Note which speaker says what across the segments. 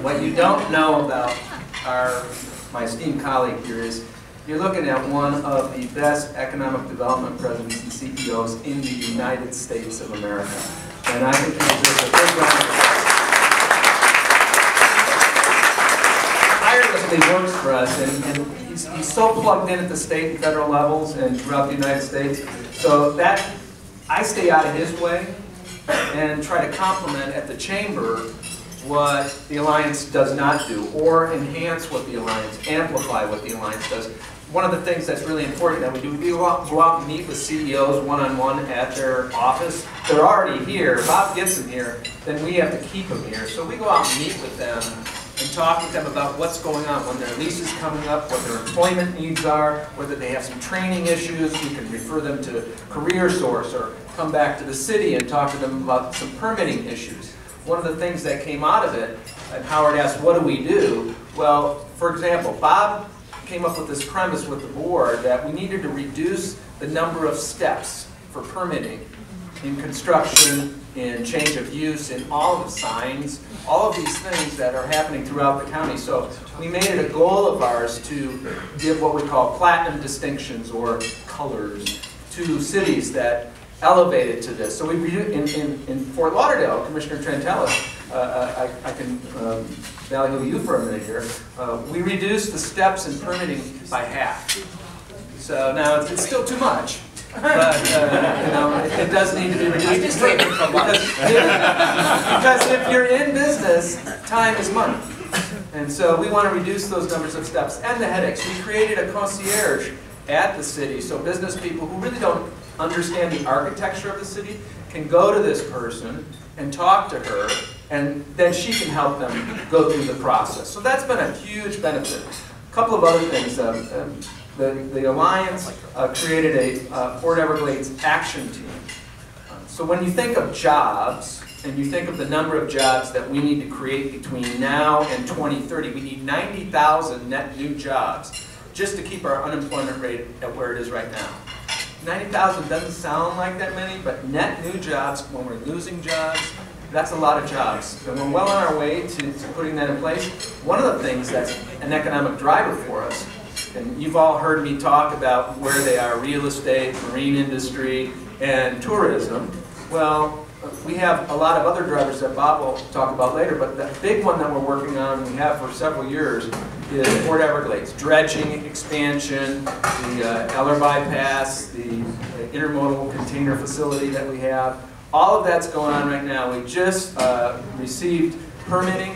Speaker 1: What you don't know about my esteemed colleague here is you're looking at one of the best economic development presidents and CEOs in the United States of America. And I think he deserves a big round of applause. Tirelessly works for us, and he's so plugged in at the state and federal levels and throughout the United States. So that I stay out of his way and try to complement at the Chamber what the Alliance does not do, or enhance what the Alliance, amplify what the Alliance does. One of the things that's really important that we do, we go out and meet with CEOs one-on-one at their office. They're already here. Bob gets them here, then we have to keep them here. So we go out and meet with them and talk with them about what's going on, when their lease is coming up, what their employment needs are, whether they have some training issues. We can refer them to Career Source or come back to the city and talk to them about some permitting issues. One of the things that came out of it, and Howard asked, what do we do? Well, for example, Bob came up with this premise with the board that we needed to reduce the number of steps for permitting in construction, in change of use, in all of the signs, all of these things that are happening throughout the county. So we made it a goal of ours to give what we call platinum distinctions or colors to cities that elevated to this. So we in Fort Lauderdale, Commissioner Trantellis, I can value you for a minute here. We reduced the steps in permitting by half. So now it's still too much, but you know, it does need to be reduced. Because if you're in business, time is money. And so we want to reduce those numbers of steps and the headaches. We created a concierge at the city, so business people who really don't understand the architecture of the city can go to this person and talk to her, and then she can help them go through the process. So that's been a huge benefit. A couple of other things. The Alliance created a Fort Everglades action team. So when you think of jobs, and you think of the number of jobs that we need to create between now and 2030, we need 90,000 net new jobs just to keep our unemployment rate at where it is right now. 90,000 doesn't sound like that many, but net new jobs, when we're losing jobs, that's a lot of jobs. And we're well on our way to putting that in place. One of the things that's an economic driver for us, and you've all heard me talk about where they are, real estate, marine industry, and tourism. Well, we have a lot of other drivers that Bob will talk about later, but the big one that we're working on, we have for several years, is Fort Everglades. Dredging, expansion, the Eller bypass, the intermodal container facility that we have. All of that's going on right now. We just received permitting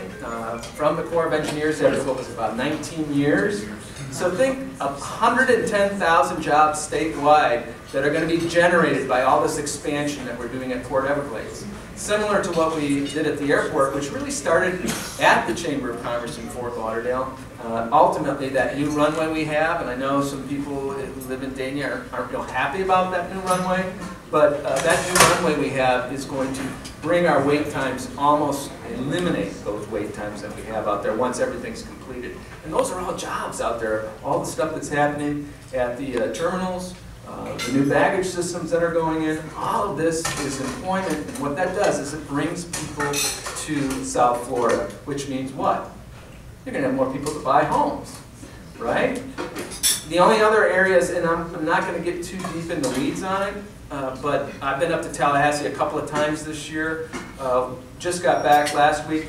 Speaker 1: from the Corps of Engineers that was about 19 years. So think of 110,000 jobs statewide that are going to be generated by all this expansion that we're doing at Fort Everglades. Similar to what we did at the airport, which really started at the Chamber of Commerce in Fort Lauderdale. Ultimately, that new runway we have, and I know some people who live in Dania aren't real happy about that new runway, but that new runway we have is going to bring our wait times, almost eliminate those wait times that we have out there once everything's completed. And those are all jobs out there, all the stuff that's happening at the terminals, the new baggage systems that are going in, all of this is employment, and what that does is it brings people to South Florida, which means what? You're going to have more people to buy homes, right? The only other areas, and I'm not going to get too deep in the weeds on it, but I've been up to Tallahassee a couple of times this year. Just got back last week.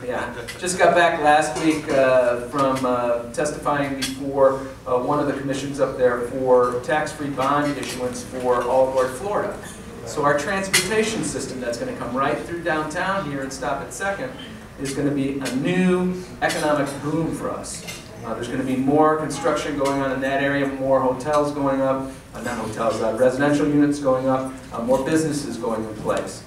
Speaker 1: Yeah, just got back last week from testifying before one of the commissions up there for tax-free bond issuance for all over Florida. So our transportation system that's going to come right through downtown here and stop at 2nd is going to be a new economic boom for us. There's going to be more construction going on in that area, more hotels going up, not hotels, residential units going up, more businesses going in place.